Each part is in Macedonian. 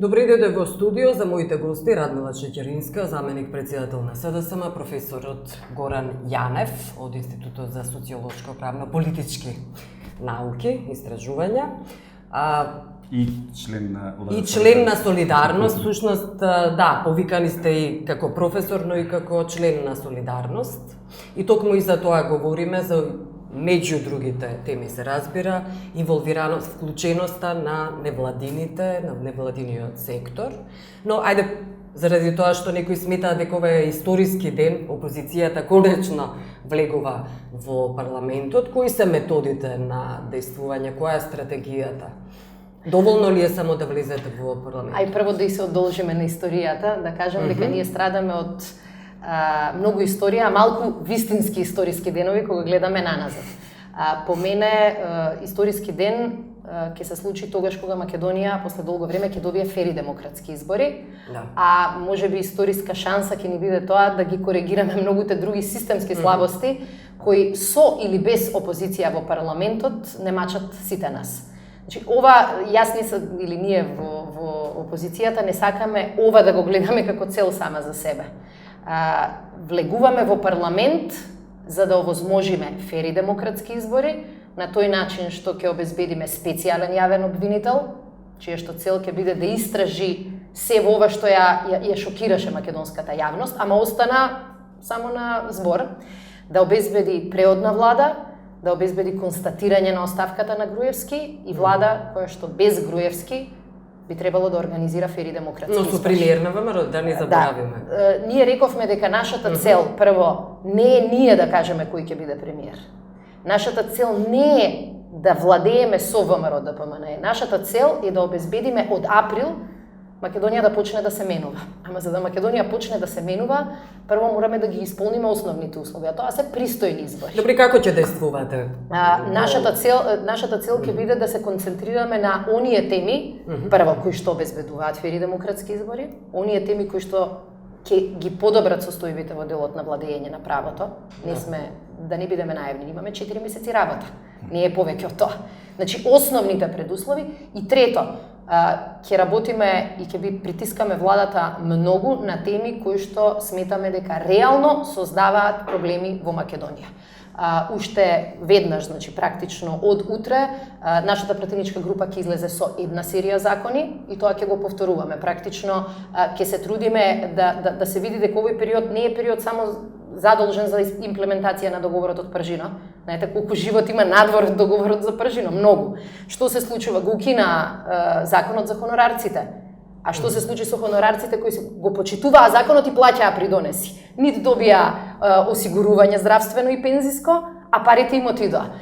Добри дојде во студио за моите гости Радмила Чекеринска, заменик председател на СДСМ, професорот Горан Јанев од Институтот за социолошко правно-политички науки, истражувања. И член на Солидарност, всушност, да, повикани сте и како професор, но и како член на Солидарност. И токму и за тоа говориме, за меѓу другите теми се разбира, инволвираност, вклученоста на невладините, на невладиниот сектор. Но, ајде, заради тоа што некои сметаат дека ова е историски ден, опозицијата конечно влегува во парламентот, кои се методите на действување, која е стратегијата? Доволно ли е само да влезете во парламент? Ај прво да и се одолжиме на историјата, да кажам дека ние страдаме од многу историја, а малку вистински историски денови кога гледаме наназад. По мене историски ден ќе се случи тогаш кога Македонија после долго време ќе добие фери демократски избори, да. А можеби историска шанса ќе ни биде тоа да ги коригираме многуте други системски слабости кои со или без опозиција во парламентот не мачат сите нас. Значи, ова, јас не се, или ние во опозицијата не сакаме ова да го гледаме како цел сама за себе. Влегуваме во парламент за да овозможиме фери демократски избори, на тој начин што ќе обезбедиме специјален јавен обвинител, чија што цел ќе биде да истражи се во ова што ја шокираше македонската јавност, ама остана само на збор, да обезбеди преодна влада, да обезбеди констатирање на оставката на Груевски и влада која што без Груевски би требало да организира фери демократски избори. Но со премиер на ВМРО, да не заборавиме. Да, ние рековме дека нашата цел, прво, не е ние да кажеме кој ќе биде премиер. Нашата цел не е да владееме со ВМРО ДПМН. Нашата цел е да обезбедиме од април Македонија да почне да се менува. Ама за да Македонија почне да се менува, прво мораме да ги исполниме основните услови, а тоа се пристојни избори. Добри, како ќе действувате? Нашата цел ќе биде да се концентрираме на оние теми, прво кои што обезбедуваат фери демократски избори, оние теми кои што ќе ги подобрат состојбите во делот на владење на правото. Не сме, да не бидеме наивни, имаме 4 месеци работа. Не е повеќе од тоа. Значи, основните предуслови. И трето, ќе работиме и ќе би притискаме владата многу на теми кои што сметаме дека реално создаваат проблеми во Македонија. Уште веднаш, значи практично од утре, нашата пратеничка група ќе излезе со една серија закони и тоа ќе го повторуваме. Практично ќе се трудиме да се види дека овој период не е период само задолжен за имплементација на договорот од Пржино. Знаете колку живот има надвор од договорот за Пржино, многу. Што се случува? Го укина законот за хонорарците. А што се случи со хонорарците кои го почитуваа законот и плаќаа придонеси? Нит добија осигурување здравствено и пензиско, а парите им отидоа.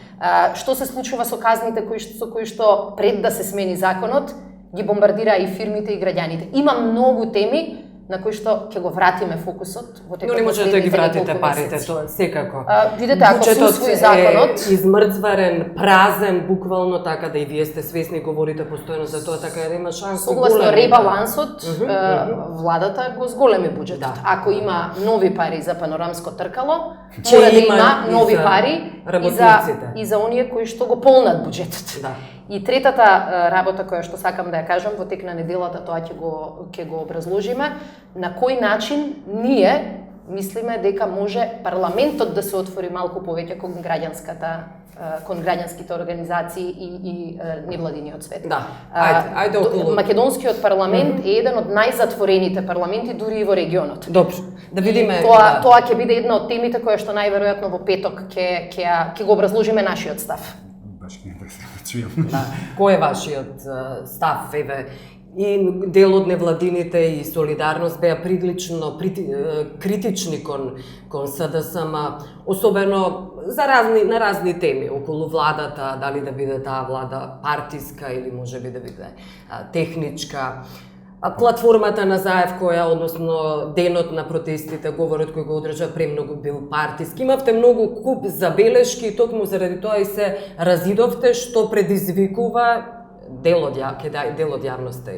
Што се случува со казните со кои што пред да се смени законот ги бомбардираа и фирмите и граѓаните? Има многу теми на кои што ќе го вратиме фокусот во текот. Но не можете да ги вратите парите, тоа секако. Видете, ако се усвои законот, измрцварен, празен, буквално така да и вие сте свесни, говорите постојано за тоа, така да има шанси. Согласно ребалансот, владата го зголеми буџетот. Да. Ако има нови пари за панорамско тркало, мора да има нови пари и за оние кои што го полнат буџетот. Да. И третата работа која што сакам да ја кажам во тек на неделата, тоа ќе го образложиме, на кој начин ние мислиме дека може парламентот да се отвори малку повеќе кон граѓанските организации и невладиниот свет. Да. Ајде околу. Македонскиот парламент е еден од најзатворените парламенти дури и во регионот. Добро. Да видиме. Тоа ќе биде една од темите која што најверојатно во петок ќе го образложиме нашиот став. Да. Кој е вашиот став, еве? И дел од невладините и Солидарност беа прилично критични кон СДСМ, особено на разни теми околу владата, дали да биде таа влада партиска или можеби да биде техничка. Платформата на Заев која, односно денот на протестите, говорот кој го одржа премногу бил партиски. Имавте многу куп забелешки и токму заради тоа и се разидовте, што предизвикува дел од јавноста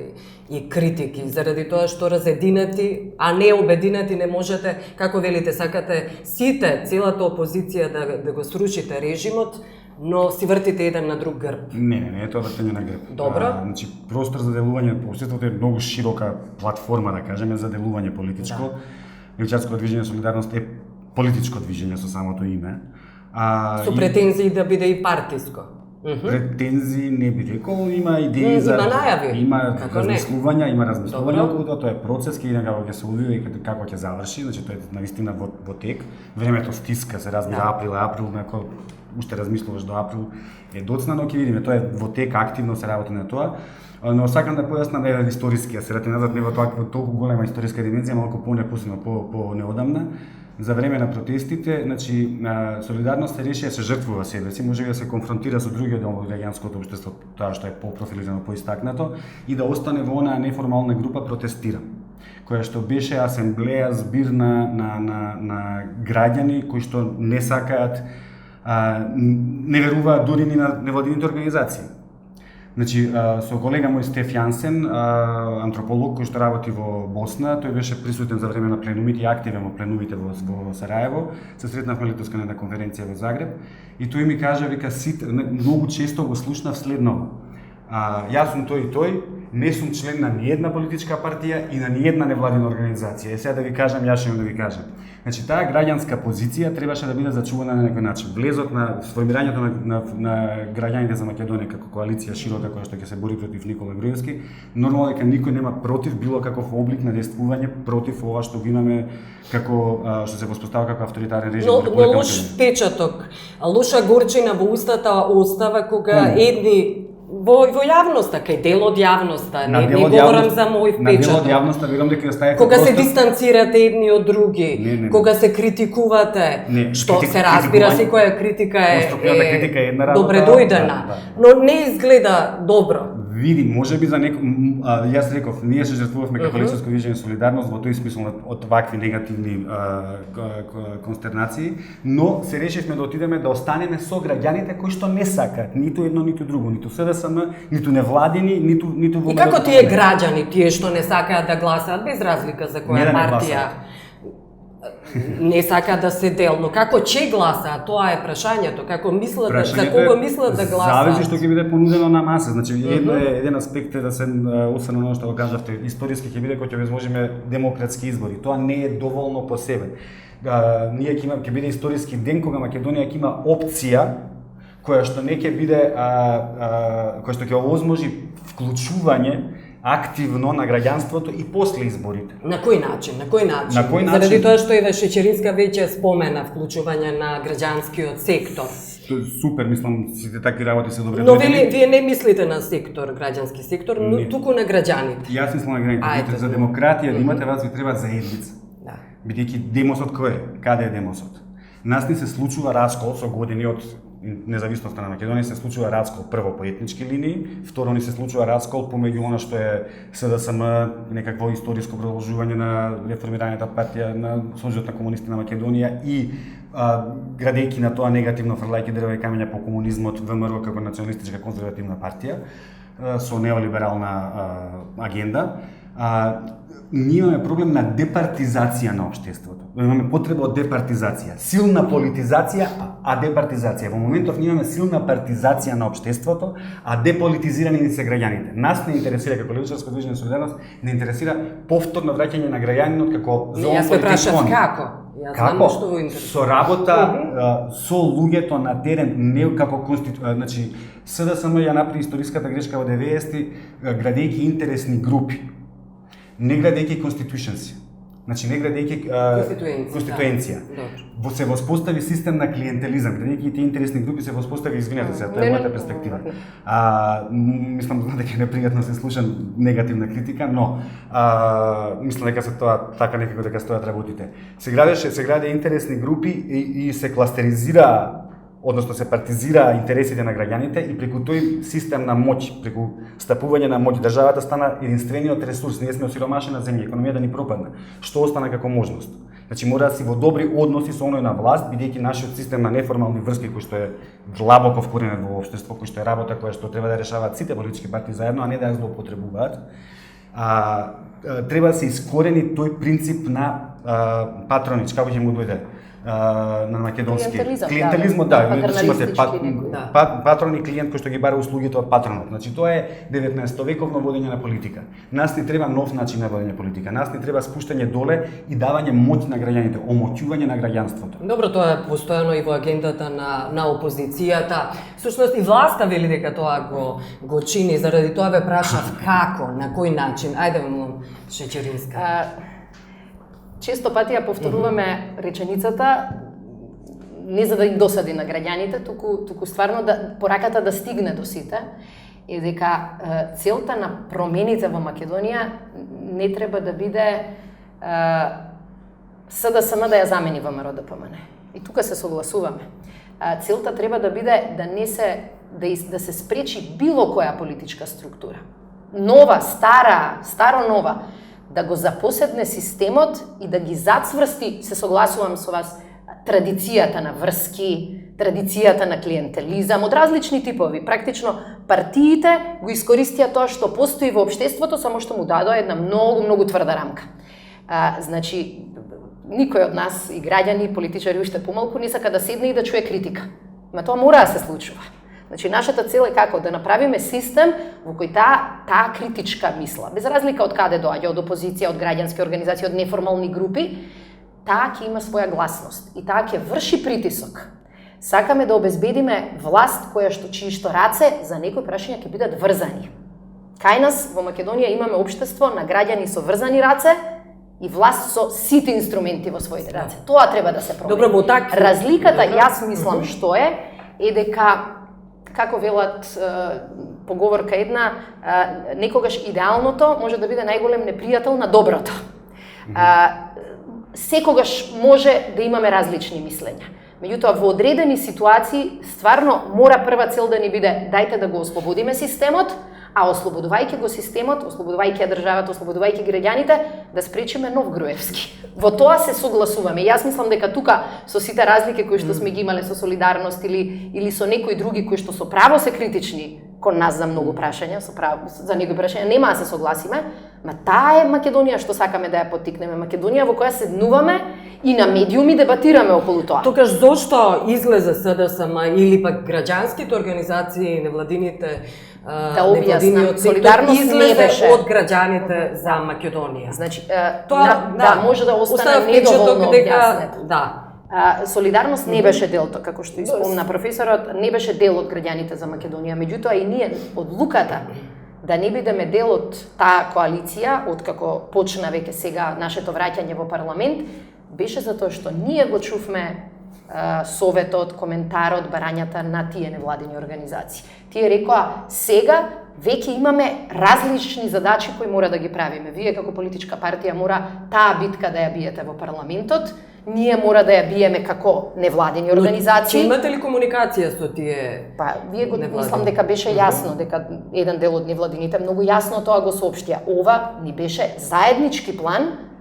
и критики, заради тоа што разединети, а не обединети не можете, како велите, сакате сите, целата опозиција да го срушите режимот, но си вртите еден на друг грб. Не е тоа вртење на грб. Добро. Значи, простор за делување по општеството е многу широка платформа, да кажеме, за делување политичко. Левичарското движење Солидарност е политичко движење со самото име. Со претензии да биде и партиско. Претензии не би рекол, има идеи за... Има најави. Има Како размислувања околу тоа е процес, ќе видиме како ќе се одвива и како ќе заврши, значи тоа е навистина во тек. Времето стиска, се разбира, април, ако уште размислуваш до април, е доцнано, ќе видиме, тоа е во тек, активно се работи на тоа. Но сакам да појаснам историскиот, се вратим назад, не во толку голема историска димензија, малку по-непосредно, по-неодамна. За време на протестите, значи, Солидарност се реши да се жртвува себе си, може да се конфронтира со другиот дел од граѓанското општество, тоа што е по-профилирано, поистакнато, и да остане во онаа неформална група протестира, која што беше асемблеја, збир на граѓани кои што не сакаат, не веруваат дури ни на невладините организации. Значи, со колега мој Стеф Јансен, антрополог кој што работи во Босна, тој беше присутен за време на пленумите и активен во пленумите во Сараево. Се сретнавме летоска на една конференција во Загреб и тој ми кажа, вика, многу често го слушнав следново. Јас сум тој и тој, не сум член на ниедна политичка партија и на ниедна невладина организација. Сега да ви кажам, јас ќе да ви кажам. Значи, таа граѓанска позиција требаше да биде зачувана на некој начин. Влезот на сформирањето на граѓаните за Македонија како коалиција широка која што ќе се бори против Никола Груевски, нормално дека никој нема против било каков облик на действување против ова што го имаме како што се воспоставува како авторитарен режим. Но лош печаток, лоша горчина во устата остава кога едни во јавноста, кај дел од јавноста, не говорам за мој впечаток. На дел од јавноста верувам дека оставите кога се дистанцирате едни од други, кога се критикувате, што се разбира секоја критика е добре дојдена, но не изгледа добро. Види, можеби за јас реков, ние се жртвувавме како политичко движење Солидарност во тој смисол од вакви негативни констернации, но се решивме да отидеме да останеме со граѓаните кои што не сакаат ниту едно ниту друго, ниту СДСМ, ниту невладини, ниту во. И како тие граѓани, тие што не сакаат да гласаат без разлика за која партија, не сакаат да се делно, како ќе гласаат, тоа е прашањето, како мислат, за кого мислат да гласаат. Зависи што ќе биде понудено на маса, значи еден аспект е да се освен оно што го кажавте, историски ќе биде кога ќе возможиме демократски избори. Тоа не е доволно по себе. Ние ќе биде историски ден кога Македонија ќе има опција која што не ќе биде која што ќе овозможи вклучување активно на граѓанството и после изборите. На кој начин? Заради тоа што Ева Шеќеринска веќе спомена вклучување на граѓанскиот сектор. Супер, мислам, сите такви работи се добре. Но вие не мислите на сектор, граѓански сектор, но туку на граѓаните. Јас мислам на граѓаните. За демократија да имате вас ви треба заедница. Да. Бидејќи демосот кој е? Каде е демосот? Нас ни се случува раскол со години од независноста на Македонија, се случува раскол прво по етнички линии, второ ни се случува раскол помеѓу она што е СДСМ, некакво историско продолжување на реформираната партија на Сојузот на комунисти на Македонија и градејќи на тоа негативно фрлајќи дрва и камења по комунизмот ВМРО како националистичка конзервативна партија со неолиберална агенда. Ние имаме проблем на департизација на општеството. Имаме потреба од департизација. Силна политизација, а департизација. Во моментов ние имаме силна партизација на општеството, а деполитизирани се граѓаните. Нас не интересира како левичарско движење Солидарност, не интересира повторно враќање на граѓанинот како зон Јас ме прашав како? Како? Со работа со луѓето на терен, не како значи СДСМ ја направи историската грешка во 90-ти градејќи интересни групи. Не градејќи constituency. Значи не градејќи конституенција. Се воспостави систем на клиентелизам, градејќи тие интересни групи се воспостави, извинете се, тоа е мојата перспектива. Мислам дека е непријатно се слуша негативна критика, но мислам дека се тоа така некако дека стојат работите. Се граде интересни групи и се кластеризира, односно се партизира интересите на граѓаните и преку тој систем на моќ, преку стапување на моќ, државата стана единствениот ресурс. Ние сме осиромашена земја, економијата ни пропадна. Што остана како можност? Значи мора да си во добри односи со оној на власт, бидејќи нашиот систем на неформални врски кој што е длабоко вкоренет во општество, кој што е работа која што треба да решаваат сите политички партии заедно, а не да ја злоупотребуваат. Треба да се искорени тој принцип на патронич, како ќе му дојде на македонски клиентелизмот, да, патерналистички патрон и клиент кој што ги бара услугите од патронот. Значи тоа е 19 вековно водење на политика. Нас ни треба нов начин на водење политика. Нас ни треба спуштање доле и давање моќ на граѓаните, омоќување на граѓанството. Добро, тоа е постојано и во агендата на опозицијата. Всушност и власта вели дека тоа го чини, заради тоа ве прашав како, на кој начин. Ајде му Шеќеринска. Често пати ја повторуваме реченицата не за да им досади на граѓаните, туку стварно пораката да стигне до сите е дека целта на промените во Македонија не треба да биде СДСМ да ја замени ВМРО ДПМН. И тука се согласуваме. Целта треба да биде да се спречи било која политичка структура. Нова, старо нова, да го запоседне системот и да ги зацврсти, се согласувам со вас, традицијата на врски, традицијата на клиентелизам од различни типови. Практично партиите го искористија тоа што постои во општеството, само што му дадоа една многу тврда рамка. Значи, никој од нас и граѓани, и политичари уште помалку не сака да седне и да чуе критика. Ма тоа мора да се случува. Значи, нашата цел е како? Да направиме систем во кој таа критичка мисла, без разлика од каде доаѓа, од опозиција, од граѓански организации, од неформални групи, таа ќе има своја гласност и таа ќе врши притисок. Сакаме да обезбедиме власт чии раце за некои прашања ќе бидат врзани. Кај нас во Македонија имаме општество на граѓани со врзани раце и власт со сите инструменти во своите раце. Тоа треба да се промени. Добро, во так. Разликата, јас мислам што е дека како велат поговорка една, некогаш идеалното може да биде најголем непријател на доброто. Секогаш може да имаме различни мислења. Меѓутоа, во одредени ситуации, стварно мора прва цел да ни биде дајте да го ослободиме системот, а ослободувајќи го системот, ослободувајќи државата, ослободувајќи граѓаните, да спречиме нов Груевски. Во тоа се согласуваме. Јас мислам дека тука со сите разлики кои што сме ги имале со солидарност или со некои други кои што со право се критични кон нас за многу прашања, за некои прашања нема да се согласиме, ма таа е Македонија што сакаме да ја поттикнеме, Македонија во која седнуваме и на медиуми дебатираме околу тоа. Токаш зошто излезе СДСМ или пак граѓанските организации, невладините, објасна, солидарност не беше од граѓаните за Македонија. Значи, тоа може да остане недоволно објаснето. Да. Солидарност не беше дел, како што испомна професорот, не беше дел од граѓаните за Македонија. Меѓутоа и ние одлуката да не бидеме дел од таа коалиција, од како почна веќе сега нашето враќање во парламент, беше затоа што ние го чувме советот, коментарот, барањата на тие невладини организации. Тие рекоа, сега веќе имаме различни задачи кои мора да ги правиме. Вие како политичка партија мора таа битка да ја биете во парламентот, ние мора да ја биеме како невладини организации. Но, имате ли комуникација со тие? Вие го мислам дека беше јасно, дека еден дел од невладините многу јасно тоа го соопштија. Ова ни беше заеднички план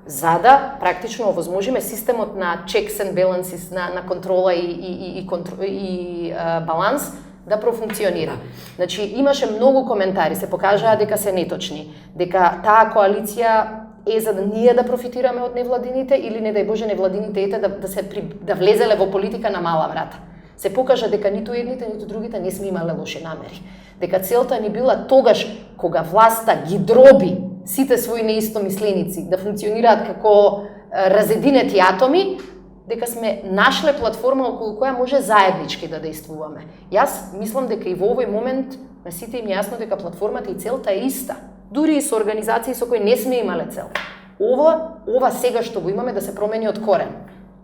за да практично овозможиме системот на checks and balances, на контрола и баланс да профункционира. Значи, имаше многу коментари, се покажаа дека се неточни, дека таа коалиција е за да ние да профитираме од невладините или не дај Боже невладините да влезеле во политика на мала врата. Се покажа дека ниту едните, ниту другите не сме имале лоши намери. Дека целта ни била тогаш кога власта ги дроби сите своји неистомисленици да функционираат како разединети атоми, дека сме нашле платформа околу која може заеднички да действуваме. Јас мислам дека и во овој момент на сите им јасно дека платформата и целта е иста. Дури и со организации со кои не сме имале цел. Ова сега што го имаме да се промени од корен.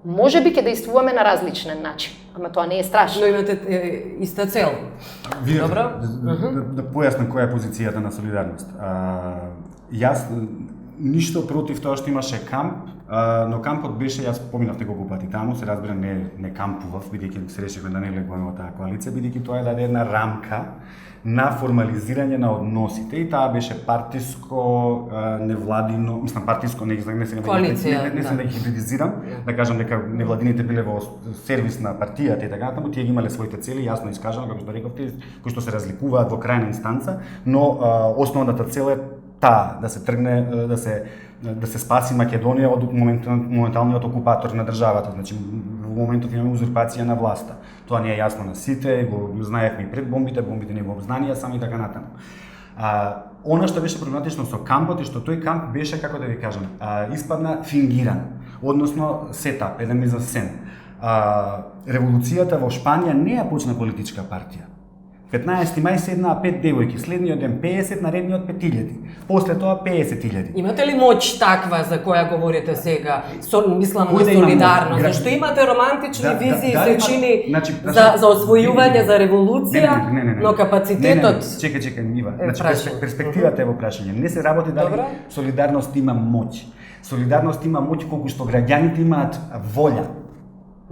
Може би ќе действуваме на различен начин, ама тоа не е страшно. Но имате иста цел. Добро? Да појаснам која е позицијата на солидарност. Јас ништо против тоа што имаше камп, но кампот беше, јас поминав неколку пати таму, се разбира не кампував, бидејќи се решивме да не влегуваме во таа коалиција, бидејќи тоа е даде една рамка на формализирање на односите и таа беше партиско, невладино, мислам партиско, не сме да ги хибридизирам, да кажам дека невладините биле во сервис на партијата и така натаму, тие ги имале своите цели, јасно искажано, како што рековте, кои што се разликуваат во крајна инстанца, но основната цел е да се тргне, да се спаси Македонија од моменталниот окупатор на државата. Значи, во моментот имаме узурпација на власта. Тоа не е јасно на сите, го знаевме и пред бомбите не го обзнанија сами така натаму. Она што беше проблематично со кампот е што тој камп беше, како да ви кажам, испадна фингиран, односно сетап, еден мизансцен. Револуцијата во Шпанија не ја почна политичка партија. 15. мај седнаа 5 девојки, следниот ден 50, наредниот 5000, после тоа 50.000. Имате ли моќ таква за која говорите сега? Мислам на солидарност, зашто имате романтични визии се чини за освојување, за револуција, но капацитетот... Чекај, Ива. Значи, перспективата е во прашање. Не се работи дали солидарност има моќ. Солидарност има моќ колку што граѓаните имаат волја.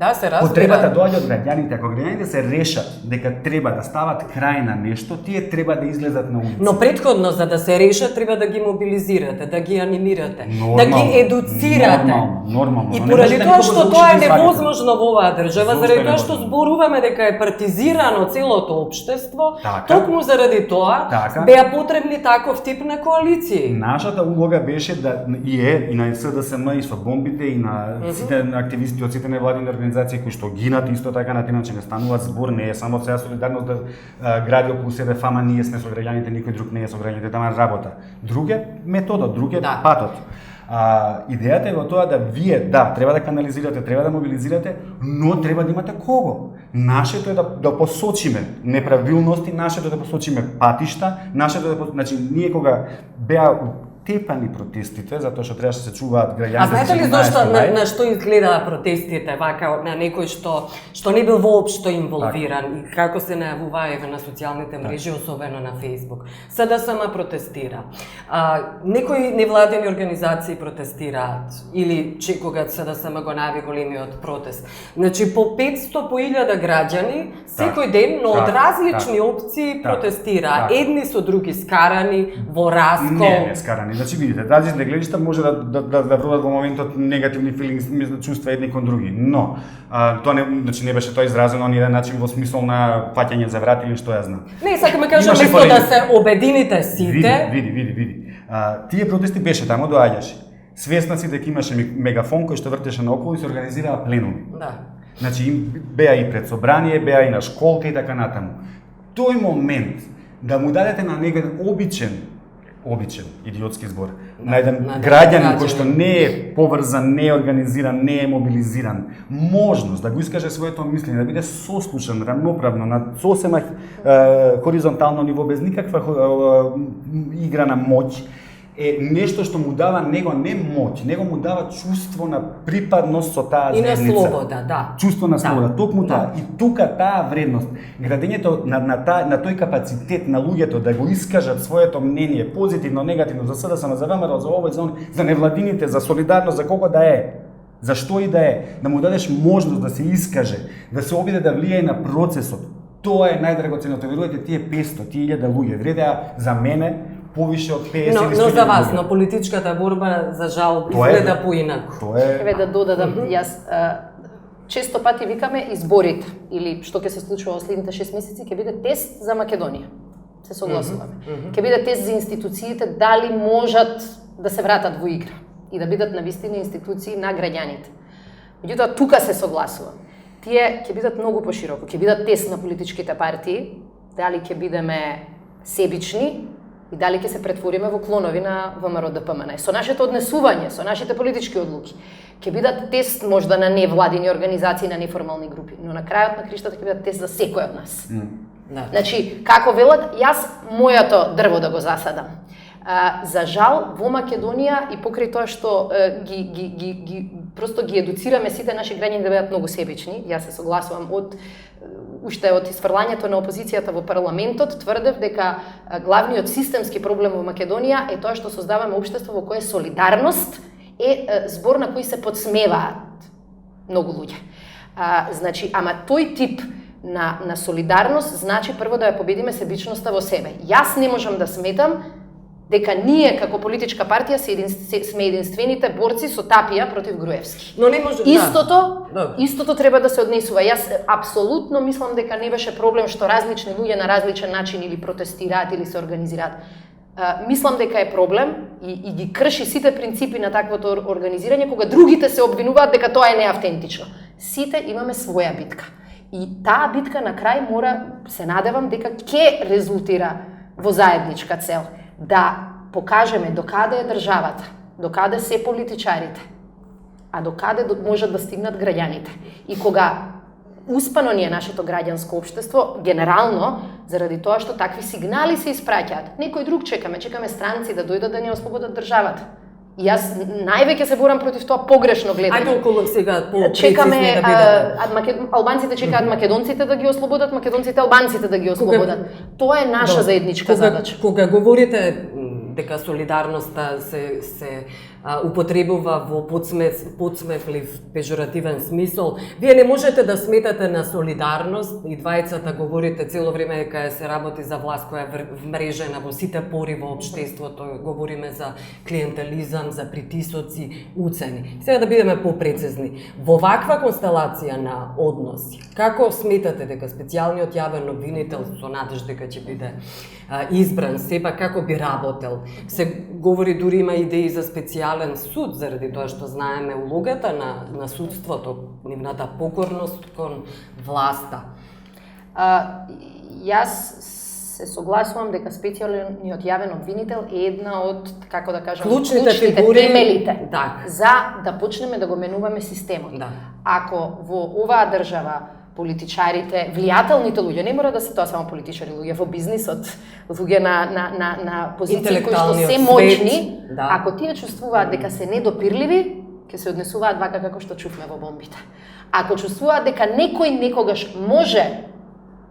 Да, се разбира. Потребата доаѓа од граѓаните. Ако граѓаните се решат дека треба да стават крај на нешто, тие треба да излезат на улица. Но претходно, за да се решат, треба да ги мобилизирате, да ги анимирате, да ги едуцирате. Нормално. И поради тоа што тоа е невозможно во оваа држава, заради тоа што зборуваме дека е партизирано целото општество, токму заради тоа беа потребни таков тип на коалиции. Нашата улога беше да и на СДСМ и со бомбите и на сите активисти од сите невладини организации кои што гинат исто така на иначе не стануваат збор, не е само сега солидарност да гради околу себе фама, ние сме со граѓаните, никој друг не е со граѓаните, тама работа. Друг е методот, друг е патот. Идејата е во тоа да вие, треба да канализирате, треба да мобилизирате, но треба да имате кого. Нашето е да посочиме неправилности, нашето е да посочиме патишта, нашето е значи ние кога беа тепани протестите, затоа што требаше да се чуваат граѓаните. А знаете ли зашто на што изгледаа протестите вака на некој што не бил воопшто инволвиран и како се најавуваа еве на социјалните мрежи, особено на Facebook. СДСМ протестира. Некои невладени организации протестираат или кога СДСМ го најави големиот протест. Значи по 500 по 1000 граѓани секој ден, но од различни опции протестираа. Едни со други скарани во раскол. Не скарани. Значи видите, различните гледишта може да водат во моментот негативни филинги, чувства едни кон други, но тоа не беше тоа изразено на еден начин во смисол на фаќање за врат или што ја знам. Не, сакам да кажам место да се обедините сите. Види. Тие протести беше таму доаѓаше. Свесна си дека имаше мегафон кој што вртеше наоколу и се организираа пленуми. Да. Значи беа и пред собрание, беа и на школка и така натаму. Тој момент да му дадете на некој обичен идиотски збор, на еден граѓанин кој што не е поврзан, не е организиран, не е мобилизиран, можност да го искаже своето мислење, да биде сослушан рамноправно на сосема хоризонтално ниво без никаква игра на моќ, е нешто што му дава него не моќ, него му дава чувство на припадност со таа заедница. И на слобода, да. Чувство на слобода, токму тоа. И тука таа вредност, градењето на тој капацитет на луѓето да го искажат своето мнение, позитивно, негативно, за СДСМ, за ВМРО, за овој, за невладините, за солидарност, за кого да е. За што и да е, да му дадеш можност да се искаже, да се обиде да влијае на процесот. Тоа е најдрагоценното. Верувајте, тие 500, тие 1000 луѓе вредеа за мене повише од 50 или 100 но за вас, но политичката борба за жал изгледа поинаку. Еве да додадам, јас често пати викаме изборите или што ќе се случува во следните 6 месеци ќе биде тест за Македонија. Се согласуваме. Ќе биде тест за институциите дали можат да се вратат во игра и да бидат навистина институции на граѓаните. Меѓутоа тука се согласувам. Тие ќе бидат многу пошироко, ќе бидат тест на политичките партии, дали ќе бидеме себични и дали ќе се претвориме во клонови на ВМРО-ДПМН. Со нашето однесување, со нашите политички одлуки, ќе бидат тест можда на невладини организации, на неформални групи, но на крајот на криштата ќе бидат тест за секој од нас. Значи, како велат, јас мојото дрво да го засадам. За жал, во Македонија и покрај тоа што просто ги едуцираме сите наши граѓани да бидат многу себични, јас се согласувам уште од изфрлањето на опозицијата во парламентот, тврдев дека главниот системски проблем во Македонија е тоа што создаваме општество во кое солидарност е збор на кој се подсмеваат многу луѓе. Значи, ама тој тип на солидарност значи прво да ја победиме себичноста во себе. Јас не можам да сметам дека ние како политичка партија сме единствените борци со тапија против Груевски. Но не може Истото треба да се однесува. Јас апсолутно мислам дека не беше проблем што различни луѓе на различен начин или протестираат или се организираат. Мислам дека е проблем и ги крши сите принципи на таквото организирање кога другите се обвинуваат дека тоа е неавтентично. Сите имаме своја битка. И таа битка на крај мора, се надевам, дека ќе резултира во заедничка цел. Да покажеме докаде е државата, докаде се политичарите, а докаде можат да стигнат граѓаните. И кога успано ни е нашето граѓанско општество, генерално, заради тоа што такви сигнали се испраќаат. Некој друг чекаме странци да дојдат да ни ослободат државата. И јас највеќе се борам против тоа погрешно гледање. Ајде околу сега чекаме албанците чекаат македонците да ги ослободат, македонците албанците да ги ослободат. Тоа е наша заедничка задача. Кога говорите дека солидарноста се употребува во подсмевлив, пежоративен смисол, вие не можете да сметате на солидарност и двајцата говорите цело време дека се работи за власт која е вмрежена во сите пори во општеството, говориме за клиентелизам, за притисоци, уцени. Сега да бидеме попрецизни. Во ваква констелација на односи, како сметате дека специјалниот јавен обвинител со надежда дека ќе биде избран, сепак како би работел? Се говори, дури има идеи за специјален суд, заради тоа што знаеме улогата на судството, нивната покорност кон власта. Јас се согласувам дека специјалниот јавен обвинител е една од, како да кажам, клучните фигури, темелите да, за да почнеме да го менуваме системот. Да. Ако во оваа држава политичарите, влијателните луѓе, не мора да се тоа само политичари, луѓе во бизнисот, луѓе на позиции кои што се моćни, да. Ако тие чувствуваат дека се недопирливи, ќе се однесуваат вака како што чувме во бомбите. Ако чувствуваат дека некој некогаш може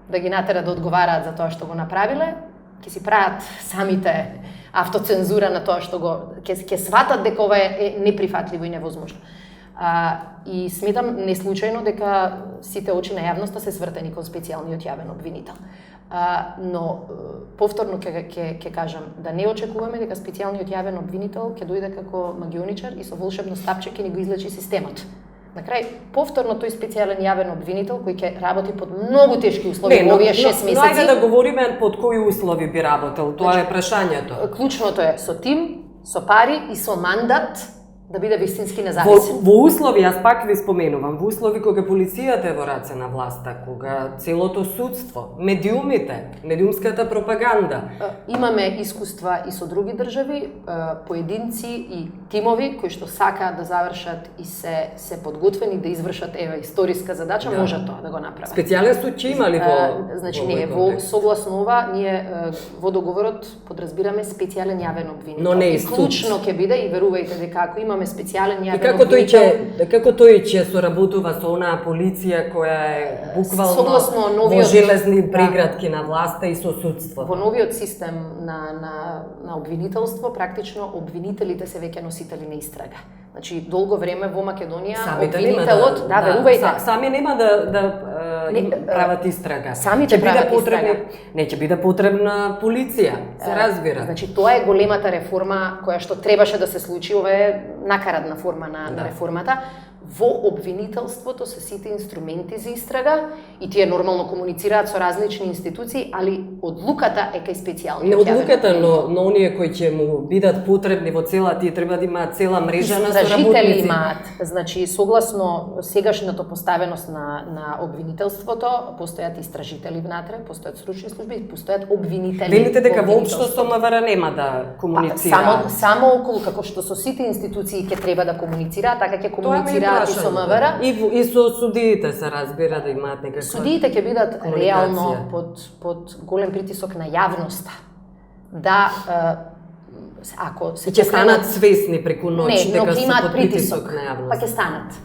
да ги натера да одговараат за тоа што го направиле, ќе си прават самите автоцензура на тоа што ќе сватат дека ова е неприфатливо и невозможно. И сметам неслучајно дека сите очи на јавноста се свртени кон специјалниот јавен обвинител. Но повторно ќе кажам да не очекуваме дека специјалниот јавен обвинител ќе дојде како магионичар и со волшебно стапче ќе ни го излечи системот. На крај, повторно тој специјален јавен обвинител кој ќе работи под многу тешки услови во овие 6 месеци. Но ајде да говориме под кои услови би работел, тоа е прашањето. Клучното е со тим, со пари и со мандат да биде вистински независен. Во услови, јас пак ви споменувам, во услови кога полицијата е во раце на власта, кога целото судство, медиумите, медиумската пропаганда. Имаме искуства и со други држави, поединци и тимови кои што сакаат да завршат и се подготвени да извршат историска задача, може тоа да го направат. Специјален суд ќе има ли во значи не, во согласно ова ние во договорот подразбираме специјален јавен обвинител. Но не и суд. Клучно ќе биде и верувајте дека ако имаме специјален јавен обвинител. Како тој ќе соработува со онаа полиција која е буквално во железни преградки на власта и со судството? Во новиот систем на обвинителство, практично обвинителите се веќе носители на истрага. Значи, долго време во Македонија обвинителот, верувајте, сами нема да прават истрага. Сами ќе прават истрага. Не, ќе биде потребна полиција, се разбира. Значи, тоа е големата реформа која што требаше да се случи, ова е накарадна форма на реформата. Во обвинителството се сите инструменти за истрага и тие нормално комуницираат со различни институции, али одлуката е кај специјалниот јавен обвинител. Не одлуката, но оние кои ќе му бидат потребни во цела, тие треба да имаат цела мрежа на соработници. Истражители имаат, значи согласно сегашната поставеност на обвинителството, постојат истражители внатре, постојат стручни служби, постојат обвинители. Велите дека воопшто со МВР нема да комуницира? Само околу како што со сите институции ќе треба да комуницираат, така ќе комуницираат и со МВР. И со судиите се разбира да имаат некаква. Судиите ќе бидат реално под голем притисок на јавноста. Да, ако се ќе станат свесни преку ноќ дека се под притисок на јавноста. Па ќе станат.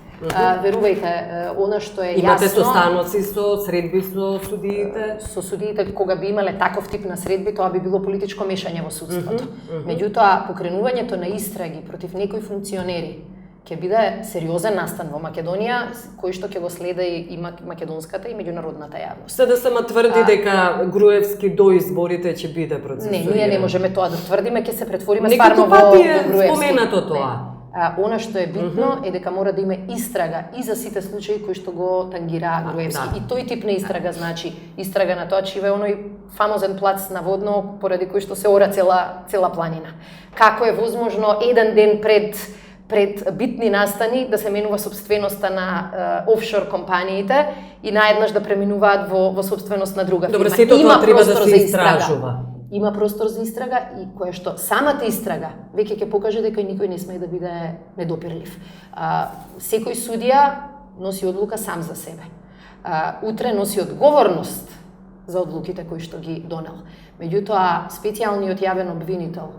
Верувајте, она што е јасно. Имате состаноци со средби со судиите? Со судиите, кога би имале таков тип на средби, тоа би било политичко мешање во судството. Меѓутоа, покренувањето на истраги против некои функционери ќе биде сериозен настан во Македонија, кој што ќе го следа и македонската и меѓународната јавност. Се да сама тврди дека Груевски до изборите ќе биде процесуиран. Не, ние не можеме тоа да тврдиме, ќе се претвориме стварно во Груевски. Неколку пати е споменато тоа. Она што е битно е дека мора да има истрага и за сите случаи кои што го тангира Груевски. Да. И тој тип на истрага значи истрага на тоа че е оној фамозен плац наводно поради кој што се ора цела планина. Како е возможно еден ден пред битни настани да се менува собственоста на офшор компаниите и наеднаш да преминуваат во собственост на друга фирма. Добро, сето тоа треба да се истражува. Има простор за истрага и кое што самата истрага веќе ќе покаже дека никој не смее да биде недопирлив. Секој судија носи одлука сам за себе. Утре носи одговорност за одлуките кои што ги донел. Меѓутоа, специјалниот јавен обвинител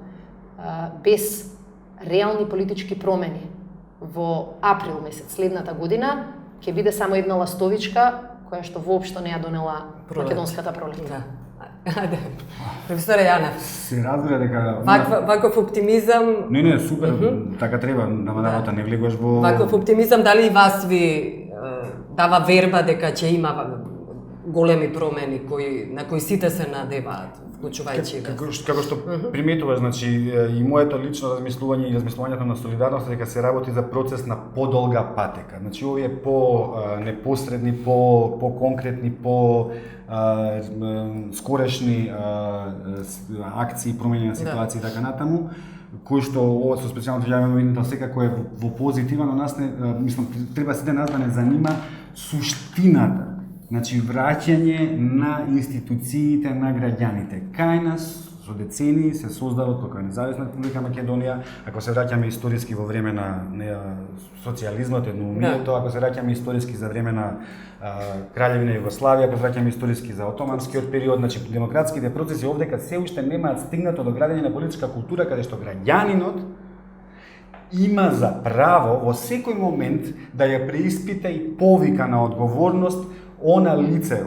без реални политички промени во април месец следната година ќе биде само една ластовичка која што воопшто не ја донела македонската пролет. Да. Ајде. Професоре Јанев. Се разбира дека Ваков оптимизам. Не, супер, така треба, работа не влегуваш во Ваков оптимизам дали и вас ви дава верба дека ќе има големи промени на кои сите се надеваат, вклучувајќи вас? Како што приметуваш, значи и моето лично размислување и размислувањето на солидарност е дека се работи за процес на подолга патека. Значи овие по непосредни, по конкретни, по скорешни акции, промени на ситуации и така натаму, кој што ова со специјалното јавено обвинител секако е во позитива, но нас не, мислам, треба сите нас да не занима суштината. Значи, враќање на институциите на граѓаните. Кај нас со децени се создават како независна Република Македонија, ако се враќаме историски во време на социјализмот, едноумието, ако се враќаме историски за време на Краљевина Југославија, ако се враќаме историски за отоманскиот период, значи демократските процеси овдека се уште немаат стигнато до градење на политичка култура каде што граѓанинот има за право во секој момент да ја преиспита и повика на одговорност она лице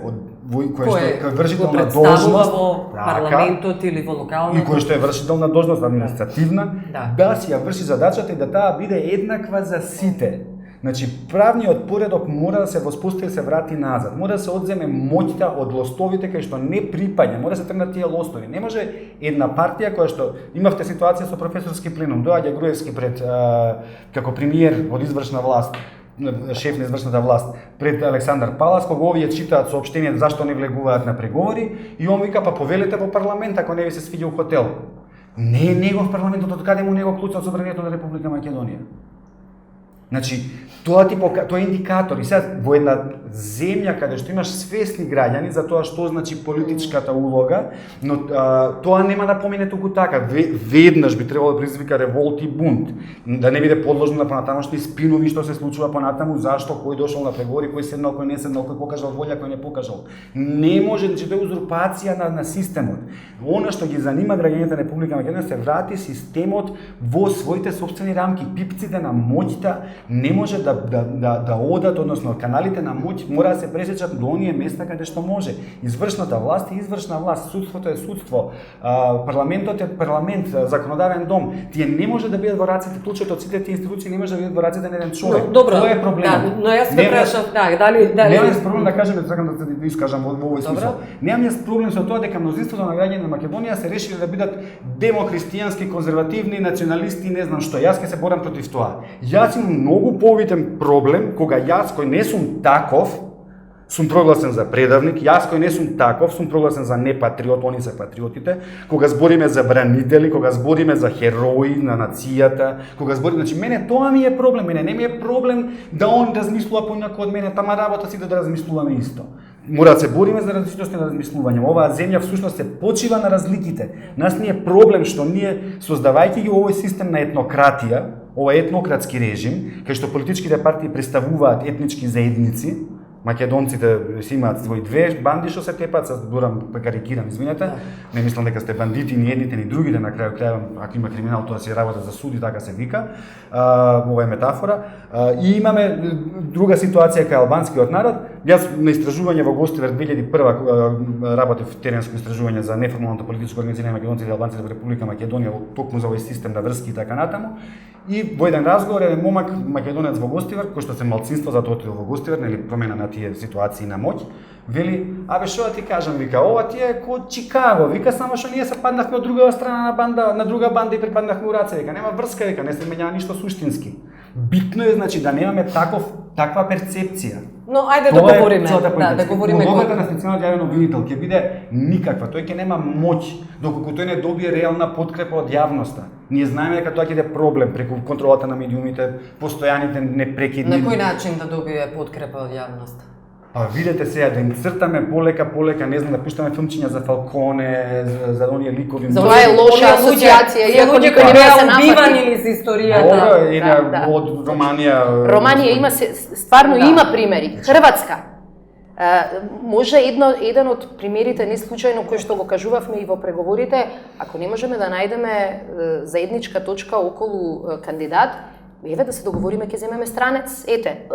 кое што е вршител на должност во парламентот или во локалната и кој што е вршител на должност административна, да си ја врши задачата и да таа биде еднаква за сите. Значи, правниот поредок мора да се воспостави и се врати назад. Мора да се одземе моќта од лостовите кај што не припаѓа. Мора да се тргнат тие лостови. Не може една партија која што имавте ситуација со професорски пленум, доаѓа Груевски пред како премиер од извршна власт, шеф на извршната власт, пред Александар Палас, кога овие читаат соопштение зашто не влегуваат на преговори и он вика па повелете во парламент ако не ви се свиѓа у хотел. Не е негов парламентот, од каде му него клучат собранието на Република Македонија. Значи, тоа е индикатор. И сега, во една земја каде што имаш свесни граѓани за тоа што значи политичката улога, но тоа нема да помине туку така. Веднаш би требало да предизвика револт и бунт. Да не биде подложно на понатамошни спинови што се случува понатаму, зашто, кој дошол на преговори, кој седнал, кој не седнал, кој покажал волја, кој не покажал. Не може, значи, тоа е узурпација на системот. Она што ги занима граѓаните на Република Македонија се врати системот во своите сопствени рамки. Пипците на моќта не може да одат, односно каналите на моќ мора да се пресечат до оние места каде што може. Извршната власт е извршна власт, судството е судство, парламентот е парламент, законодавен дом. Тие не може да бидат во раците, клучот од сите тие институции не може да бидат во раците на еден човек. Тоа е проблемот. Да, но јас ме прашав, дали немам јас проблем да кажам, сакам да искажам во овој смисол. Немам јас проблем со тоа дека мнозинството на граѓаните на Македонија се решили да бидат демохристијански, конзервативни, националисти, не знам што. Јас ќе се борам против тоа. Јас имам многу повитен проблем кога јас кој не сум таков сум прогласен за предавник, јас кој не сум таков сум прогласен за непатриот, они се патриотите, кога збориме за бранители, кога збориме за херои на нацијата, кога збориме, значи мене тоа ми е проблем, мене не ми е проблем да он размислува поинаку од мене, тама работа си да размислуваме исто. Мора да се бориме за различности на размислување. Оваа земја всушност се почива на разликите. Нас ни е проблем што ние создавајќи ги овој систем на етнократија, овој етнократски режим, кај што политичките партии представуваат етнички заедници, македонците си имаат свои две банди што се тепат, се зборам, карикирам, извинете. Не мислам дека сте бандити ни едните ни другите, на крајот крајот ако има криминал тоа се работа за суд и така се вика. Ова е метафора. И имаме друга ситуација кај албанскиот народ. Јас на истражување во Гостивар 2001 работев теренско истражување за неформалното политичко организирање на македонците и албанците во Република Македонија, токму за овој систем на врски и така натаму. И во еден разговор еден момак македонец во Гостивар, кој што се малцинство затоа отидол во Гостивар, нели промена на тие ситуации на моќ, Вели, абе што да ти кажам, вика, ова ти е ко Чикаго, вика, само што ние се паднахме од другава страна на друга банда и припаднахме у раце, вика, нема врска, вика, не се менјава ништо суштински. Битно е, значи, да немаме таква перцепција. Но ајде да говориме, да говориме. Улогата на специјалниот јавен обвинител ќе биде никаква, тој ќе нема моќ доколку тој не добие реална подкрепа од јавноста. Ние знаеме дека тоа ќе биде проблем преку контролата на медиумите, постојаните непрекидни. На кој начин да добие подкрепа од јавноста? Па видете сега да им цртаме полека, не знам, да пуштаме филмчиња за Фалконе, за оние ликови. За тоа е лоша асоциација, иако никој не се убивани низ историјата. Од Романија. Романија има стварно има примери. Хрватска. Може еден од примерите не случајно кој што го кажувавме и во преговорите, ако не можеме да најдеме заедничка точка околу кандидат, еве да се договориме ќе земеме странец, ете,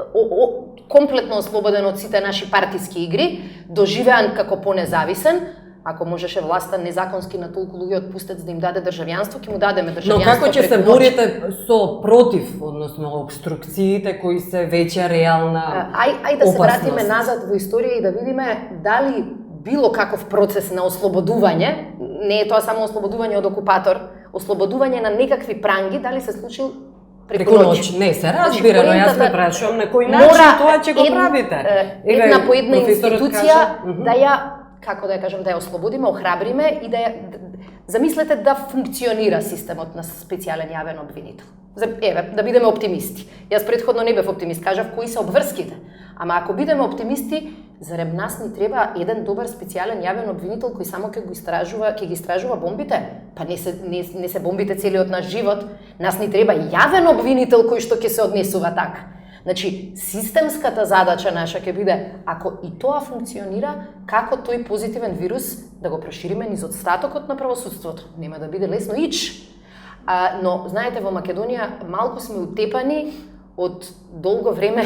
комплетно ослободен од сите наши партиски игри, доживеан како понезависен, ако можеше власта незаконски на толку луѓе отпустец да им даде државјанство, ќе му дадеме државјанство. Но како ќе се борите со против, односно обструкциите кои се веќе реална Ај да се вратиме назад во историја и да видиме дали било каков процес на ослободување, не е тоа само ослободување од окупатор, ослободување на некакви пранги, дали се случил преку ноќ. Не се разбира, но јас ме прашувам на кој начин тоа ќе го правите. Една по една институција да ја, како да ја кажам, да ја ослободиме, охрабриме и да ја замислете да функционира системот на специјален јавен обвинител. Еве, да бидеме оптимисти. Јас претходно не бев оптимист, кажав кои се обврските. Ама ако бидеме оптимисти, зарем нас ни треба еден добар специјален јавен обвинител кој само ќе ги истражува бомбите? Па не се бомбите целиот наш живот. Нас ни треба јавен обвинител кој што ќе се однесува така. Значи, системската задача наша ќе биде, ако и тоа функционира, како тој позитивен вирус да го прошириме низ остатокот на правосудството. Нема да биде лесно но, знаете, во Македонија малку сме утепани од долго време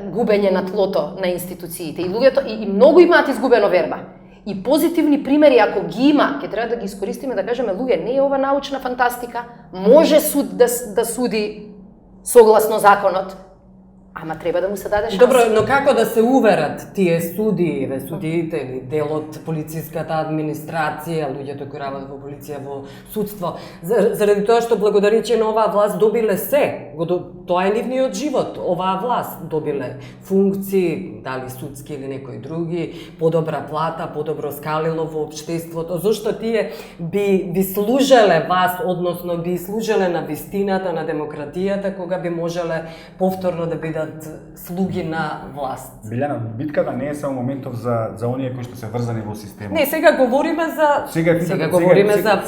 губење на тлото на институциите. И луѓето и многу имаат изгубено верба. И позитивни примери, ако ги има, ќе треба да ги искористиме да кажеме, луѓе, не е ова научна фантастика, може суд да суди согласно законот, ама треба да му се даде шанс. Добро, но како да се уверат тие судии, судиите или дел од полициската администрација, луѓето кои работат во полиција, во судство, заради тоа што благодарение на оваа власт добиле се, тоа е нивниот живот, оваа власт добиле функции, дали судски или некои други, подобра плата, подобро скалило во општеството, зашто тие би служеле вас, односно би служеле на вистината, на демократијата, кога би можеле повторно да бидат слуги на власт. Билјана, битката не е само моментов за оние кои што се врзани во системот. Не, сега говориме за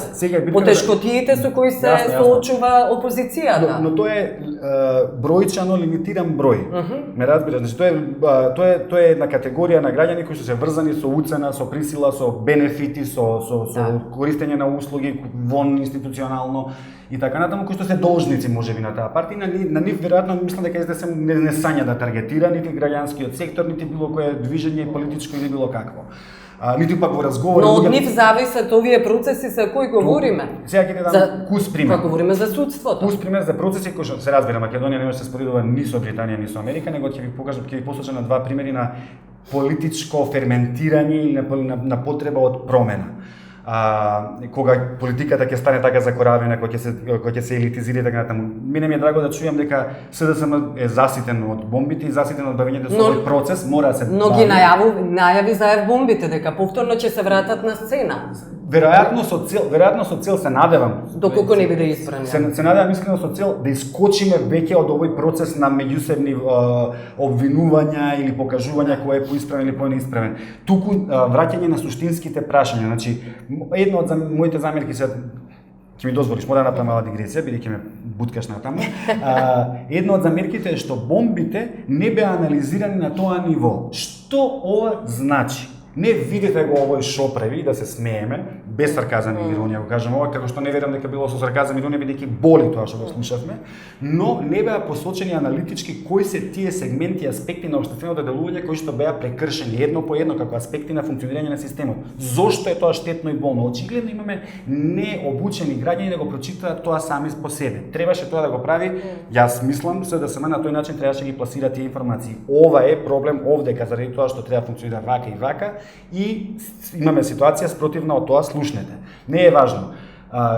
потешкотиите со кои се соочува опозицијата. Но тоа е бројчано лимитиран број. Ме разбираш, значи тоа е една категорија на граѓани кои што се врзани со уцена, со присила, со бенефити, со користење на услуги вон институционално и така натаму, кои што се должници можеби на таа партија. На нив веројатно мислам дека СДСМ не сања да таргетира нити граѓанскиот сектор, нити било кое движење политичко или било какво. Нити пак во разговори. Но од нив зависат овие процеси за кои говориме. Сега ќе дадам кус пример. Кога говориме за судството. Кус пример за процеси кои што се разбира, Македонија не може да се споредува ни со Британија ни со Америка, него ќе ви посочам на два примери на политичко ферментирање или на потреба од промена. Кога политиката ќе стане така закоравена, кога ќе се елитизира и така натаму. Мене ми е драго да чујам дека СДСМ е заситен од бомбите и заситен од бавењето со овој процес, мора да се Но ги најави за бомбите дека повторно ќе се вратат на сцена. Веројатно со цел се надевам. Доколку не биде избран. Се надевам искрено со цел да искочиме веќе од овој процес на меѓусебни обвинувања или покажувања кој е поисправен или поинеисправен. Туку враќање на суштинските прашања. Значи, една од моите замерки се ќе ми дозволиш, мора да направам мала дигресија, бидејќи ме буткаш натаму. Една од замерките е што бомбите не беа анализирани на тоа ниво. Што ова значи? Не видите го овој шо прави, да се смееме, без сарказам и иронија го кажам ова, како што не верам дека било со сарказам и иронија, бидејќи боли тоа што го слушавме, но не беа посочени аналитички кои се тие сегменти и аспекти на општественото делување кои што беа прекршени едно по едно како аспекти на функционирање на системот. Зошто е тоа штетно и болно? Очигледно имаме необучени граѓани да го прочитаат тоа сами по себе. Требаше тоа да го прави, јас мислам, се да се на тој начин требаше да ги пласира тие информации. Ова е проблем овдека заради тоа што треба да функционира вака и вака и имаме ситуација спротивна од тоа, слушнете. Не е важно.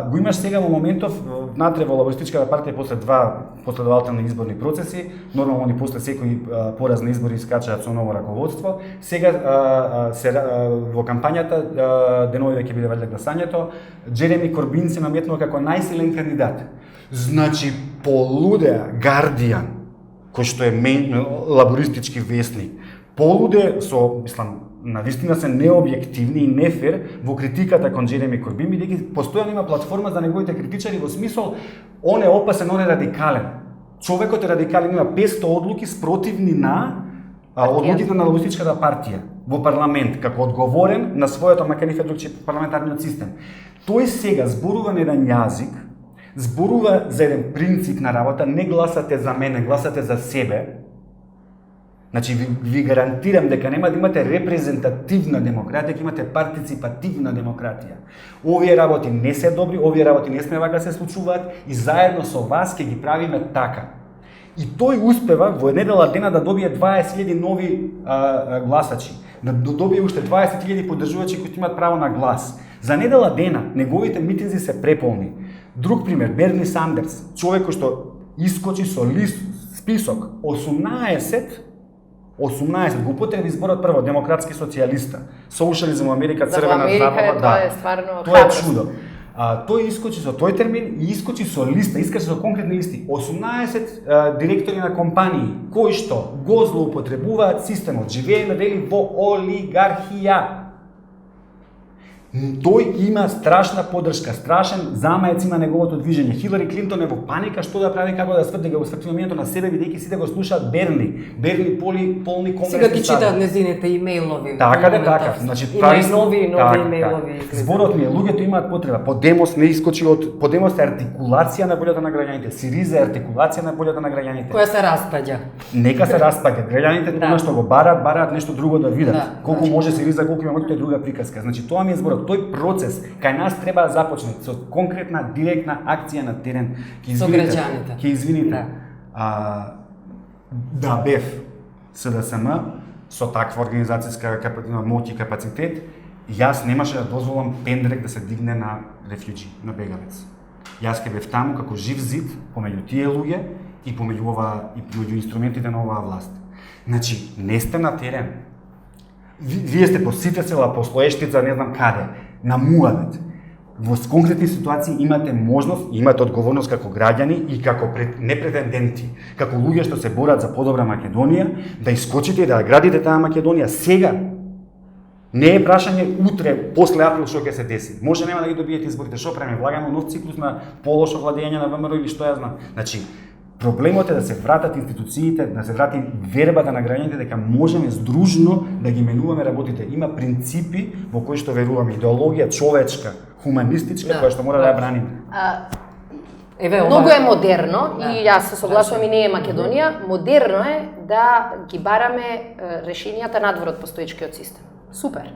Го имаш сега во моментов внатре во Лабористичката партија после два последователни изборни процеси, нормално они после секои поразни избори скачаат со ново раководство. Сега во кампањата денови ќе биде валјда гласањето, Джереми Корбин се наметнува како најсилен кандидат. Значи полудеа Guardian, кој што е лабористички весник, полуде со, мислам, навистина се необјективни и нефер во критиката кон Джереми Корбин, бидејќи постојано има платформа за неговите критичари во смисол он е опасен, он е радикален. Човекот е радикален, има 500 одлуки спротивни на одлуките на Лабористичката партија во парламент, како одговорен на својот македонски другчи парламентарниот систем. Тој сега зборува на еден јазик, зборува за еден принцип на работа, не гласате за мене, гласате за себе. Значи, ви гарантирам дека нема да имате репрезентативна демократија, ќе имате партиципативна демократија. Овие работи не се добри, овие работи не сме вака се случуваат и заедно со вас ќе ги правиме така. И тој успева во недела дена да добие 20.000 нови гласачи, да добие уште 20.000 поддржувачи кои имаат право на глас. За недела дена неговите митинзи се преполни. Друг пример, Берни Сандерс, човек кој што искочи со список 18 го употреби изборот прво демократски социјалиста. Социјализам во Америка, црвена забава, тоа е стварно тоа е чудо. Тој искочи со тој термин и искочи со листа, искаше со конкретни листи. 18 директори на компании кои што го злоупотребуваат системот, живееме вели во олигархија. Тој има страшна поддршка, страшен замаец има неговото движење. Хилари Клинтон е во паника што да прави, како да сврти, го сврти моментот на себе, бидејќи сите го слушаат Берни полни конгресни. Сега ги читаат незините имејлови. Така. Значи има и нови имејлови. Зборот ми е, луѓето имаат потреба. Подемос не искочи од Подемос е артикулација на волјата на граѓаните. Сириза е артикулација на волјата на граѓаните. Која се распаѓа. Нека се распаѓа. Граѓаните тоа што го бараат нешто друго да видат. Колку може Сириза, колку има моќ, тоа е друга приказка. Значи тоа ми е зборот. Тој процес кај нас треба да започне со конкретна директна акција на терен. Со граѓаните. Ќе извините. Да бев СДСМ со таква организацијска моќ и капацитет, јас немаше да дозволам пендрек да се дигне на рефјуџи, на бегавец. Јас ќе бев таму како жив зид помеѓу тие луѓе и помеѓу инструментите на оваа власт. Значи, не сте на терен. Вие сте по сите села, по Слоештица, не знам каде, на Муавет. Во конкретни ситуации имате можност, имате одговорност како граѓани и како непретенденти, како луѓе што се борат за подобра Македонија, да искочите и да градите таа Македонија сега. Не е прашање утре, после април, што ќе се деси. Може нема да ги добиете изборите, што правиме, влагаме нов циклус на полошо владење на ВМРО или што ја знам. Значи, проблемот е да се вратат институциите, да се врати вербата на граѓаните дека можеме здружно да ги менуваме работите. Има принципи во кои што веруваме, идеологија човечка, хуманистичка, која што мора да ја браним. Многу е модерно и јас се согласувам и не е Македонија, модерно е да ги бараме решенијата надвор од постоечкиот систем. Супер.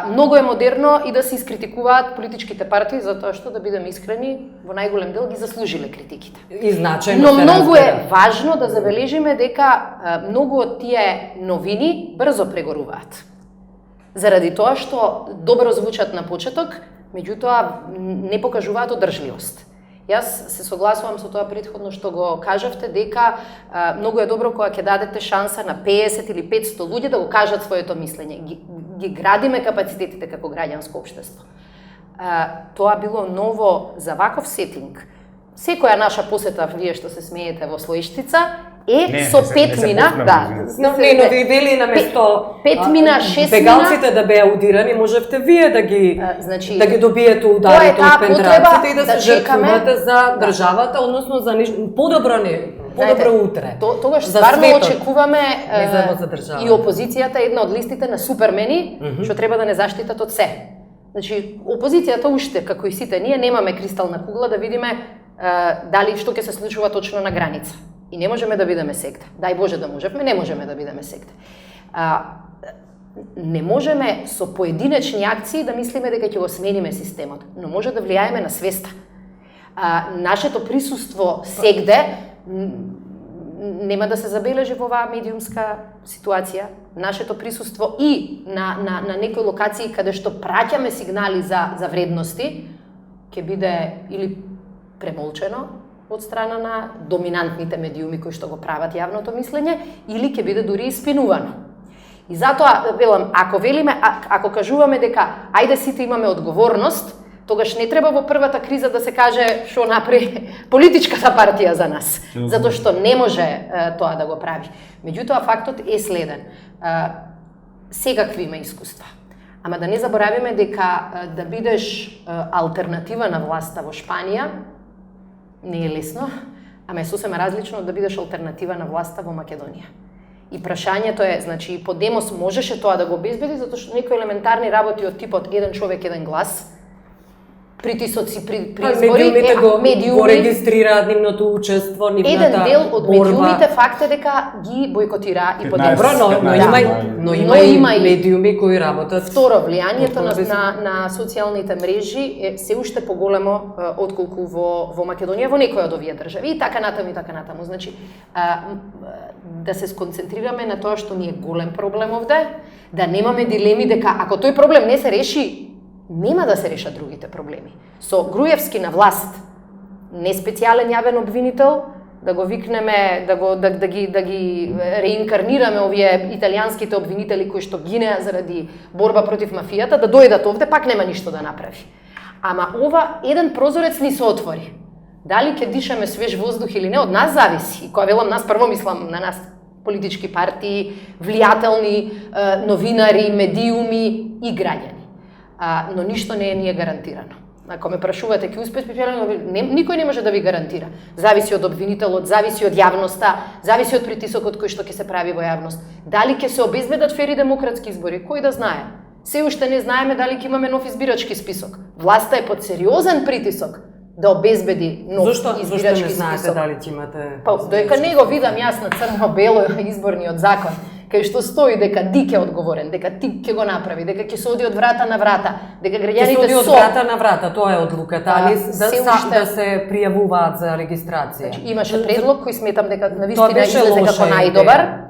Многу е модерно и да се искритикуваат политичките партии затоа што, да бидеме искрени, во најголем дел ги заслужиле критиките. И значајно. Но многу е важно да забележиме дека многу од тие новини брзо прегоруваат. Заради тоа што добро звучат на почеток, меѓутоа не покажуваат одржливост. Јас се согласувам со тоа претходно што го кажавте, дека многу е добро кога ќе дадете шанса на 50 или 500 луѓе да го кажат своето мислење. Ги градиме капацитетите како граѓанско општество. Тоа било ново за ваков сетинг. Секоја наша посета, вие што се смеете, во Слоештица е со 5 мина, но ви вели на место 5 мина, 6 мина. Бегалците да беа удирани, можевте вие да ги добиете ударите од пендранците и да се жртвувате за државата, односно за подобро Подобро утре. Тогаш За стварно светот. очекуваме Не за во задржавање. и опозицијата е една од листите на супермени, што треба да не заштитат од се. Значи, опозицијата уште, како и сите ние, немаме кристална кугла да видиме дали што ќе се случува точно на граница. И не можеме да бидеме секта. Дај Боже да можевме, не можеме да бидеме секта. Не можеме со поединечни акции да мислиме дека ќе го смениме системот, но може да влијаеме на свеста. Нашето присуство сегде нема да се забележи во оваа медиумска ситуација. Нашето присуство и на некои локации каде што праќаме сигнали за вредности ќе биде или премолчено од страна на доминантните медиуми кои што го прават јавното мислење, или ќе биде дури испинувано. И затоа велам, ако кажуваме дека ајде сите имаме одговорност, тогаш не треба во првата криза да се каже што направи политичката партија за нас, затоа што не може тоа да го прави. Меѓутоа фактот е следен. Секакви има искуства. Ама да не заборавиме дека да бидеш алтернатива на власта во Шпанија не е лесно, ама е сосема различно да бидеш алтернатива на власта во Македонија. И прашањето е, значи, Подемос можеше тоа да го обезбеди, затоа што некои елементарни работи од типот еден човек, еден глас, притисоци при избори, медиумите го регистрираат нивното учество, нивната еден дел од борба. медиумите факт е дека ги бойкотира и Подемос. Добро, но има и медиуми кои работат. Второ, влијанието на социјалните мрежи е се уште поголемо отколку во Македонија, во некои од овие држави и така натаму. Значи, да се сконцентрираме на тоа што ни е голем проблем овде, да немаме дилеми дека ако тој проблем не се реши, нема да се решат другите проблеми. Со Груевски на власт, не специјален јавен обвинител, да го викнеме, да ги реинкарнираме овие италијанските обвинители кои што гинеа заради борба против мафијата, да дојдат овде, пак нема ништо да направи. Ама ова еден прозорец ни се отвори. Дали ќе дишаме свеж воздух или не, од нас зависи. И кога велам нас, прво мислам на нас политички партии, влијателни новинари, медиуми и граѓани. Но ништо не е гарантирано. Ако ме прашувате ќе успееш, никој не може да ви гарантира. Зависи од обвинителот, зависи од јавноста, зависи од притисокот кој што ќе се прави во јавност. Дали ќе се обезбедат фери демократски избори, кој да знае? Се уште не знаеме дали ќе имаме нов избирачки список. Власта е под сериозен притисок да обезбеди нов избирачки список. Зошто не знаете дали ќе имате? Па, доека не го видам јас на црно-бело изборниот закон, кај што стои дека ДИК е одговорен, дека ТИК ќе го направи, дека ќе се оди од врата на врата, дека граѓаните ќе се оди од врата на врата, тоа е одлуката, али да се пријавуваат за регистрација. Значи, имаше предлог кој сметам дека навистина излезе како најдобар.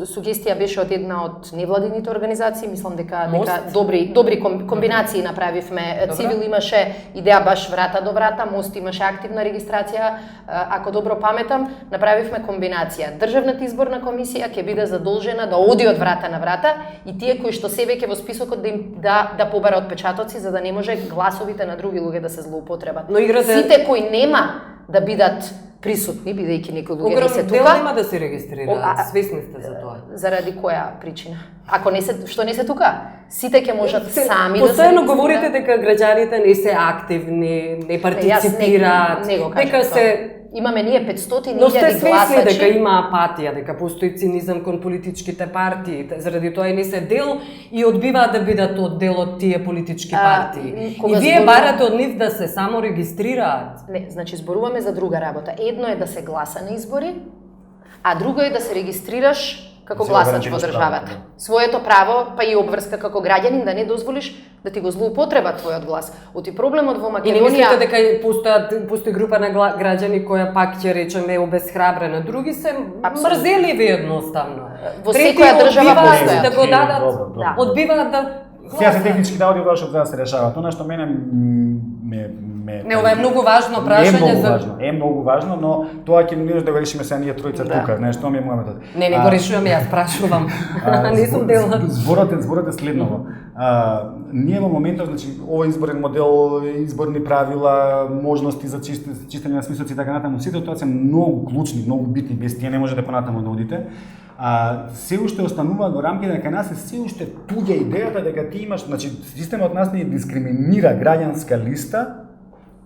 Сугестија беше од една од невладините организации, мислам дека добри комбинации направивме. Цивил имаше идеја баш врата до врата, Мост имаше активна регистрација, ако добро паметам, направивме комбинација. Државната изборна комисија ќе биде задолжена да оди од врата на врата и тие кои што се веќе во списокот да побара отпечатоци за да не може гласовите на други луѓе да се злоупотребат. Сите кои нема да бидат присутни, бидејќи некои луѓе не се тука. Дел нема да се регистрираат, свесни сте за тоа. Заради која причина? Ако не се, што не се тука? Сите ќе можат сами да се Постојано говорите дека граѓаните не се активни, не партиципираат, дека се имаме ние 500.000 но сте свесни гласачи. дека има апатија, дека постои цинизам кон политичките партии, заради тоа и не се дел и одбиваат да бидат дел од тие политички партии. И вие барате од нив да се само регистрираат. Не, значи зборуваме за друга работа. Едно е да се гласа на избори, а друго е да се регистрираш како гласач во државата. Своето право, па и обврска како граѓанин да не дозволиш да ти го злоупотреба твојот глас. Оти проблемот во Македонија... И не мислите дека постои група на граѓани која пак ќе речеме обесхрабрена, други се мрзеливи едноставно. Во секоја држава постојат. Да го дадат, одбиваат да... Сега се технички да оди што да се решава. Тоа нешто мене Не, ова е многу важно прашање Е многу важно, но тоа ќе не да го решиме сега ние тројца тука, нешто ми е мојата. Не го решувам, јас прашувам. Не сум дел на зборот е следново. Ние во моментот, значи, овој изборен модел, изборни правила, можности за чистење на смислоци и така натаму, сите тоа се многу клучни, многу битни, без тие не можете понатаму да одите. Се уште останува во рамките дека нас се уште туѓа идејата дека ти имаш, значи системот нас не дискриминира граѓанска листа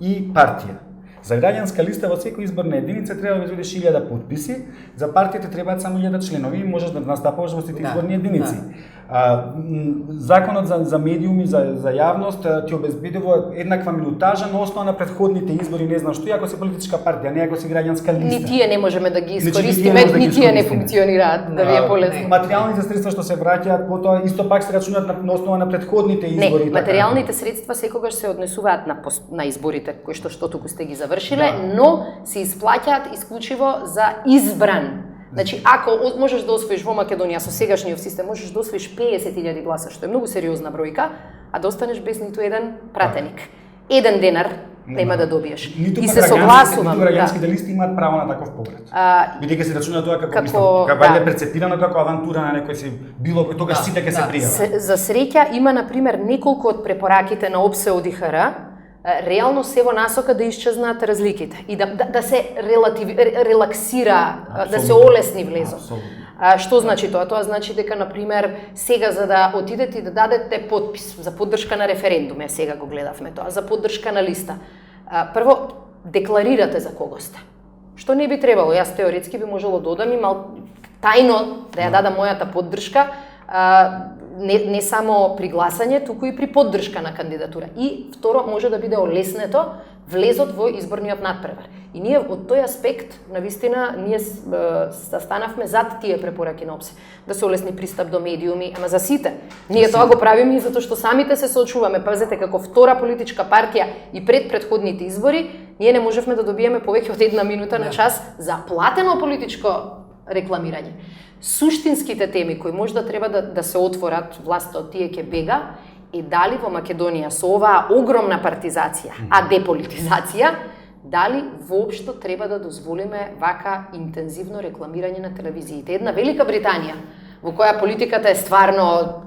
и партија. За граѓанска листа во секоја изборна единица треба да изведеш 1000 потписи, за партиите требаат само 1000 членови и можеш да настапуваш во сите изборни единици. Законот за медиуми, за јавност ти обезбедува еднаква минутажа на основа на претходните избори, не знам што, ако си политичка партија, не ако си граѓанска листа. Ни тие не можеме да ги искористиме, ни тие не функционираат, да ви е полесно. Материјалните средства што се враќаат потоа исто пак се рачунат на основа на претходните избори. Не, материјалните средства секогаш се однесуваат на изборите кои што туку сте ги завршиле, но се исплаќаат исклучиво за избран. Значи, ако можеш да освоиш во Македонија со сегашниот систем, можеш да освоиш 50.000 гласа, што е многу сериозна бројка, а да останеш без ниту еден пратеник. Еден денар нема да добиеш. И се согласувам. Ниту граѓанските листи имаат право на таков поврат. Бидејќи се рачуна тоа како вајде прецепирано како авантура на некој си било кој тогаш сите ќе се пријават. За среќа има на пример неколку од препораките на ОПСЕ ОДИХР реално се во насока да исчезнат разликите и да се релаксира, да се олесни влезот. Што значи тоа? Тоа значи дека, например, сега за да отидете и да дадете потпис за поддршка на референдум, сега го гледавме тоа, за поддршка на листа, прво декларирате за кого сте. Што не би требало, јас теоретски би можело да одам и тајно да ја дадам мојата поддршка, не само при гласање, туку и при поддршка на кандидатура. И второ, може да биде олеснето влезот во изборниот надпревар. И ние од тој аспект, навистина, ние застанавме зад тие препораки на ОПСЕ. Да се олесни пристап до медиуми, ама за сите. Ние тоа го правиме и затоа што самите се соочуваме. Пазете, како втора политичка партија и пред претходните избори, ние не можевме да добиеме повеќе од 1 минута на час за платено политичко рекламирање. Суштинските теми кои може да треба да се отворат, власта од тие ќе бега, и дали во Македонија со оваа огромна партизација, а деполитизација, дали воопшто треба да дозволиме вака интензивно рекламирање на телевизиите. Една Велика Британија, во која политиката е стварно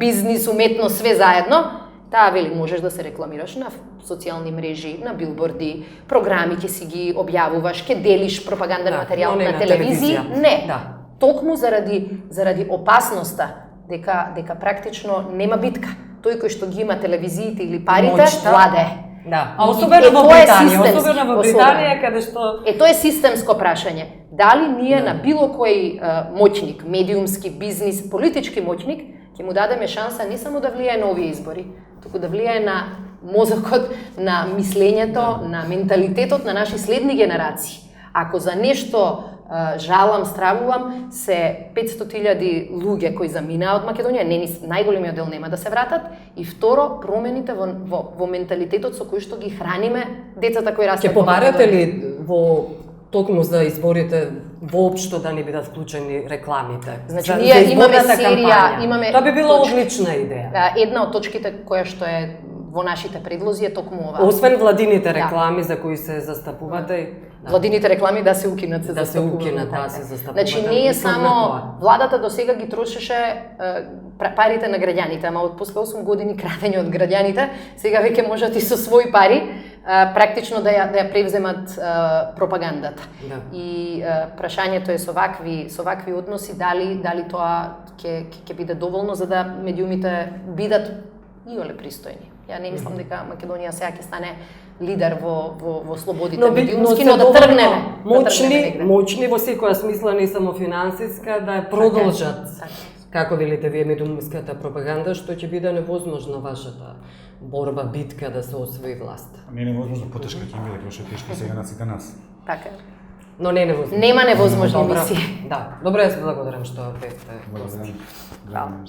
бизнис, уметност, све заедно, таа вели можеш да се рекламираш на социјални мрежи, на билборди, програми ќе си ги објавуваш, ќе делиш пропаганден материјал на телевизија. Не. Токму заради опасноста дека практично нема битка. Тој кој што ги има телевизиите или парите, владе. Да. А особено во Британија, каде што тоа е системско прашање. Дали ние на било кој моќник, медиумски, бизнис, политички моќник, ќе му дадеме шанса не само да влијае на овие избори, туку да влијае на мозокот, на мислењето, на менталитетот на наши следни генерации. Ако за нешто жалам, стравувам, се 500.000 луѓе кои заминаа од Македонија, најголемиот дел нема да се вратат, и второ, промените во менталитетот со кој што ги храниме децата кои растат во Македонија. Ќе побарате ли во токму за изборите воопшто да не бидат вклучени рекламите? Значи, ние имаме серија, тоа би била одлична идеја. Една од точките која што е во нашите предлози е токму ова. Освен владините реклами за кои се застапувате, владините реклами да се укинат, да се укинат, да се застапуват. Значи не е само владата до сега ги трошеше парите на граѓаните, ама од после 8 години крадење од граѓаните, сега веќе можат и со своји пари практично да ја превземат пропагандата. И прашањето е со вакви односи дали тоа ќе биде доволно за да медиумите бидат иоле пристојни. Ја не мислам дека Македонија сега ќе стане лидер во слободите медиумски, но да тргнеме. Моćни во секоја смисла, не само финансиска, да ја продолжат. Како велите вие, медиумската пропаганда, што ќе биде невозможно вашата борба, битка да се освои власт. Не е невозможно, потешка ќе биде, како што е тешко сега на сите нас. Така. Но не е невозможно. Нема невозможни мисии. Да. Добре, јас благодарам што бевте. Благодарам.